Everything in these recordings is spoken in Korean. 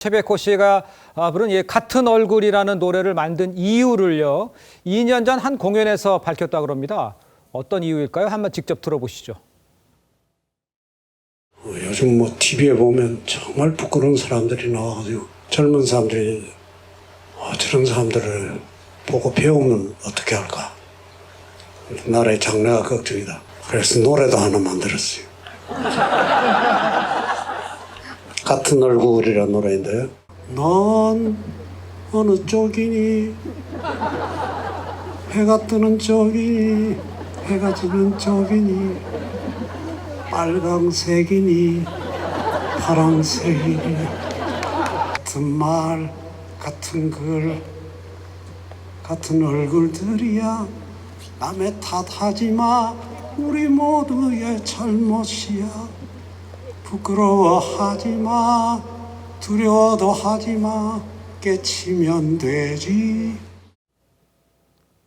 최백호 씨가 부른 같은 얼굴이라는 노래를 만든 이유를요, 2년 전 한 공연에서 밝혔다고 합니다. 어떤 이유일까요? 한번 직접 들어보시죠. 요즘 TV에 보면 정말 부끄러운 사람들이 나와가지고 젊은 사람들이 저런 사람들을 보고 배우면 어떻게 할까? 나라의 장래가 걱정이다. 그래서 노래도 하나 만들었어요. 같은 얼굴이라는 노래인데요. 넌 어느 쪽이니? 해가 뜨는 쪽이니? 해가 지는 쪽이니? 빨강색이니? 파랑색이니? 같은 말, 같은 글, 같은 얼굴들이야. 남의 탓하지 마. 우리 모두의 잘못이야. 부끄러워하지 마. 두려워도 하지 마. 깨치면 되지.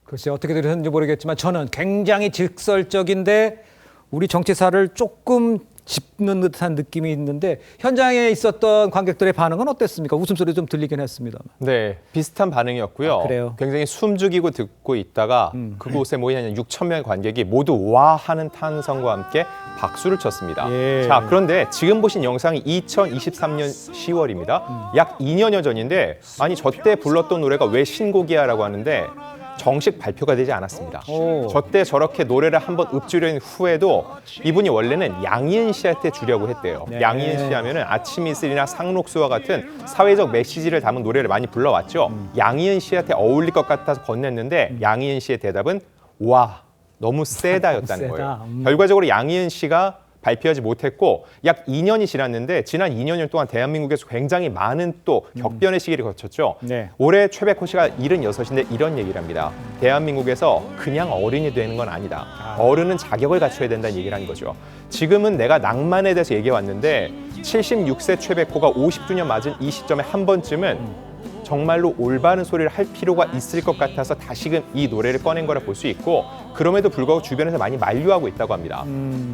글쎄 어떻게 들으셨는지 모르겠지만 저는 굉장히 직설적인데 우리 정치사를 조금 짚는 듯한 느낌이 있는데 현장에 있었던 관객들의 반응은 어땠습니까? 웃음소리 좀 들리긴 했습니다만. 네, 비슷한 반응이었고요. 그래요? 굉장히 숨죽이고 듣고 있다가 그곳에 모인 한 6천 명의 관객이 모두 와 하는 탄성과 함께 박수를 쳤습니다. 예. 자, 그런데 지금 보신 영상이 2023년 10월입니다. 약 2년여 전인데 아니 저때 불렀던 노래가 왜 신곡이야라고 하는데 정식 발표가 되지 않았습니다. 저때 저렇게 노래를 한번 읊조린 후에도 이분이 원래는 양희은 씨한테 주려고 했대요. 네. 양희은 씨 하면은 아침 이슬이나 상록수와 같은 사회적 메시지를 담은 노래를 많이 불러왔죠. 양희은 씨한테 어울릴 것 같아서 건넸는데 양희은 씨의 대답은 와, 너무 세다였다는 거예요. 결과적으로 양희은 씨가 발표하지 못했고 약 2년이 지났는데 지난 2년 동안 대한민국에서 굉장히 많은 또 격변의 시기를 거쳤죠. 네. 올해 최백호 씨가 76인데 이런 얘기를 합니다. 대한민국에서 그냥 어른이 되는 건 아니다. 어른은 자격을 갖춰야 된다는 얘기를 한 거죠. 지금은 내가 낭만에 대해서 얘기해 왔는데 76세 최백호가 50주년 맞은 이 시점에 한 번쯤은 정말로 올바른 소리를 할 필요가 있을 것 같아서 다시금 이 노래를 꺼낸 거라 볼 수 있고 그럼에도 불구하고 주변에서 많이 만류하고 있다고 합니다.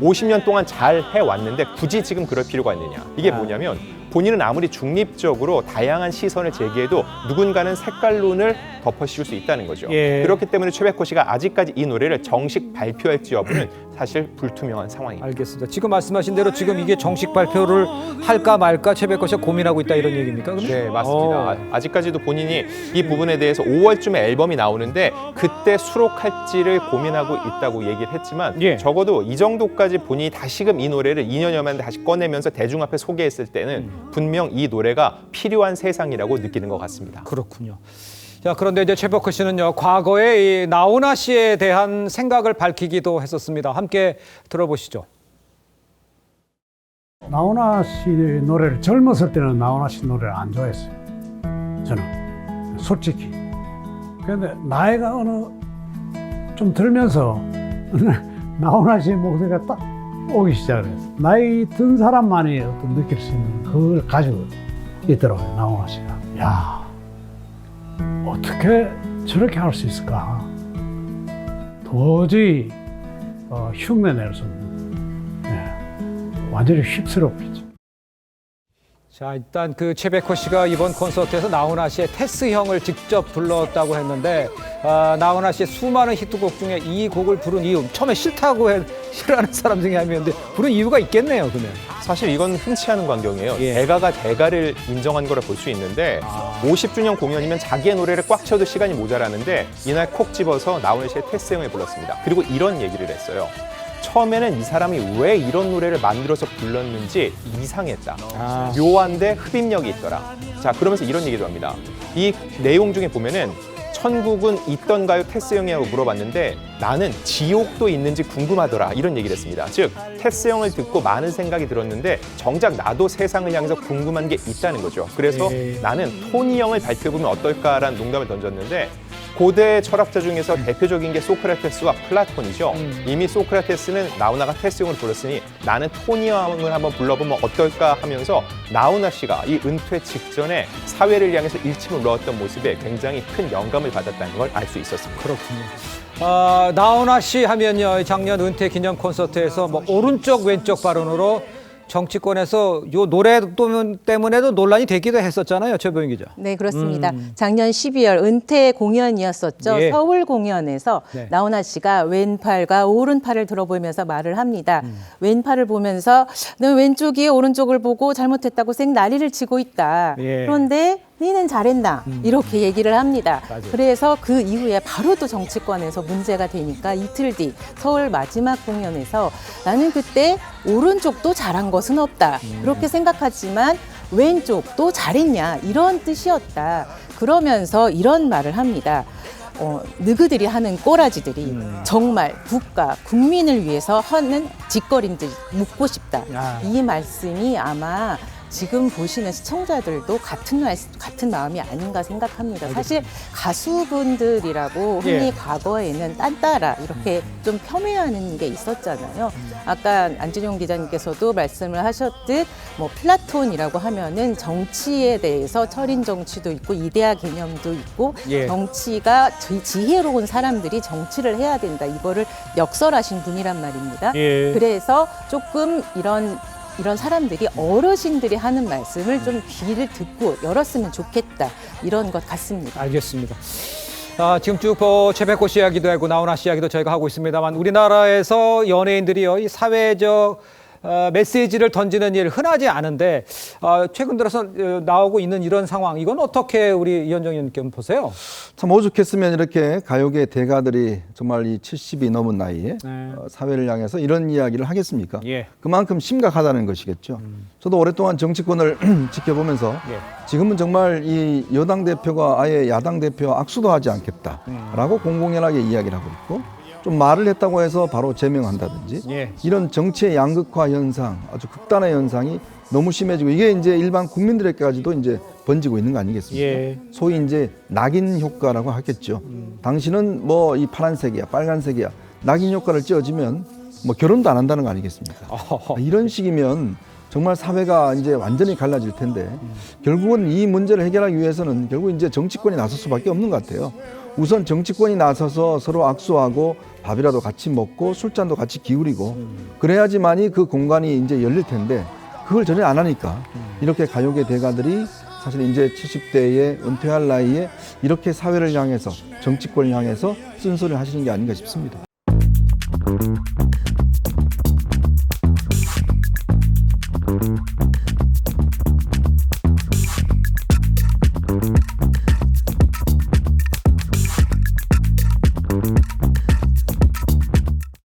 50년 동안 잘 해왔는데 굳이 지금 그럴 필요가 있느냐. 이게 뭐냐면 본인은 아무리 중립적으로 다양한 시선을 제기해도 누군가는 색깔론을 덮어씌울 수 있다는 거죠. 예. 그렇기 때문에 최백호 씨가 아직까지 이 노래를 정식 발표할지 여부는 사실 불투명한 상황입니다. 알겠습니다. 지금 말씀하신 대로 지금 이게 정식 발표를 할까 말까 최백호 씨가 고민하고 있다 이런 얘기입니까? 그러면? 네, 맞습니다. 아직까지도 본인이 이 부분에 대해서 5월쯤에 앨범이 나오는데 그때 수록할지를 고민하고 있다고 얘기를 했지만 예. 적어도 이 정도까지 본인이 다시금 이 노래를 2년여 만에 다시 꺼내면서 대중 앞에 소개했을 때는 분명 이 노래가 필요한 세상이라고 느끼는 것 같습니다. 그렇군요. 자, 그런데 이제 최백호 씨는요, 과거에 이 나훈아 씨에 대한 생각을 밝히기도 했었습니다. 함께 들어보시죠. 나훈아 씨 노래를 젊었을 때는 나훈아 씨 노래를 안 좋아했어요. 저는 솔직히. 그런데 나이가 좀 들면서 나훈아 씨 목소리가 딱 오기 시작했어요. 나이 든 사람만이 어떤 느낄 수 있는 그걸 가지고 있더라고요, 나훈아 씨가. 야, 어떻게 저렇게 할 수 있을까? 도저히 흉내낼 수 없는, 완전히 휩쓸었겠죠. 자, 일단 그 최백호 씨가 이번 콘서트에서 나훈아 씨의 테스형을 직접 불렀다고 했는데 나훈아 씨의 수많은 히트곡 중에 이 곡을 부른 이유, 처음에 싫어하는 사람 중에 한 명인데 부른 이유가 있겠네요, 그러면. 사실 이건 흔치 않은 광경이에요. 예. 대가가 대가를 인정한 거라 볼 수 있는데 50주년 공연이면 자기의 노래를 꽉 쳐도 시간이 모자라는데 이날 콕 집어서 나훈아 씨의 테스형을 불렀습니다. 그리고 이런 얘기를 했어요. 처음에는 이 사람이 왜 이런 노래를 만들어서 불렀는지 이상했다. 묘한데 흡입력이 있더라. 자, 그러면서 이런 얘기도 합니다. 이 내용 중에 보면은 천국은 있던가요? 테스형이라고 물어봤는데 나는 지옥도 있는지 궁금하더라. 이런 얘기를 했습니다. 즉 테스형을 듣고 많은 생각이 들었는데 정작 나도 세상을 향해서 궁금한 게 있다는 거죠. 그래서 나는 토니 형을 발표해보면 어떨까라는 농담을 던졌는데 고대 철학자 중에서 대표적인 게 소크라테스와 플라톤이죠. 이미 소크라테스는 나훈아가 테스형을 불렀으니 나는 토니 형을 한번 불러보면 어떨까 하면서 나훈아 씨가 이 은퇴 직전에 사회를 향해서 일침을 놓았던 모습에 굉장히 큰 영감을 받았다는 걸 알 수 있었습니다. 그렇군요. 나훈아 씨 하면요, 작년 은퇴 기념 콘서트에서 오른쪽 왼쪽 발언으로 정치권에서 요 노래 때문에도 논란이 되기도 했었잖아요, 최보영 기자. 네, 그렇습니다. 작년 12월 은퇴 공연이었었죠. 예. 서울 공연에서 네. 나훈아 씨가 왼팔과 오른팔을 들어보면서 말을 합니다. 왼팔을 보면서 너 왼쪽이 오른쪽을 보고 잘못했다고 생 난리를 치고 있다. 예. 그런데 니는 잘했나 이렇게 얘기를 합니다. 맞아요. 그래서 그 이후에 바로 또 정치권에서 문제가 되니까 이틀 뒤 서울 마지막 공연에서 나는 그때 오른쪽도 잘한 것은 없다. 그렇게 생각하지만 왼쪽도 잘했냐 이런 뜻이었다. 그러면서 이런 말을 합니다. 너희들이 하는 꼬라지들이 정말 국가, 국민을 위해서 하는 짓거림들 묻고 싶다. 야. 이 말씀이 아마 지금 보시는 시청자들도 같은 마음이 아닌가 생각합니다. 사실 가수분들이라고 흔히 예. 과거에는 딴따라 이렇게 좀 폄훼하는 게 있었잖아요. 아까 안진용 기자님께서도 말씀을 하셨듯 뭐 플라톤이라고 하면은 정치에 대해서 철인 정치도 있고 이데아 개념도 있고 예. 정치가 지혜로운 사람들이 정치를 해야 된다. 이거를 역설하신 분이란 말입니다. 예. 그래서 조금 이런 사람들이 어르신들이 하는 말씀을 좀 귀를 듣고 열었으면 좋겠다. 이런 것 같습니다. 알겠습니다. 지금 쭉 최백호 씨 이야기도 하고 나훈아 씨 이야기도 저희가 하고 있습니다만 우리나라에서 연예인들이요, 이 사회적 메시지를 던지는 일 흔하지 않은데 최근 들어서 나오고 있는 이런 상황, 이건 어떻게 우리 이현정 의원님께 보세요? 참 오죽했으면 이렇게 가요계 대가들이 정말 이 70이 넘은 나이에 네. 사회를 향해서 이런 이야기를 하겠습니까? 예. 그만큼 심각하다는 것이겠죠. 저도 오랫동안 정치권을 지켜보면서 예. 지금은 정말 이 여당 대표가 아예 야당 대표와 악수도 하지 않겠다라고 공공연하게 이야기를 하고 있고, 좀 말을 했다고 해서 바로 제명한다든지 예. 이런 정치의 양극화 현상, 아주 극단의 현상이 너무 심해지고 이게 이제 일반 국민들에게까지도 이제 번지고 있는 거 아니겠습니까? 예. 소위 이제 낙인 효과라고 하겠죠. 당신은 뭐 이 파란색이야, 빨간색이야. 낙인 효과를 찌어지면 뭐 결혼도 안 한다는 거 아니겠습니까? 이런 식이면 정말 사회가 이제 완전히 갈라질 텐데 결국은 이 문제를 해결하기 위해서는 결국 이제 정치권이 나설 수밖에 없는 것 같아요. 우선 정치권이 나서서 서로 악수하고 밥이라도 같이 먹고 술잔도 같이 기울이고 그래야지만이 그 공간이 이제 열릴 텐데 그걸 전혀 안 하니까 이렇게 가요계 대가들이 사실 이제 70대에 은퇴할 나이에 이렇게 사회를 향해서 정치권을 향해서 쓴소리를 하시는 게 아닌가 싶습니다.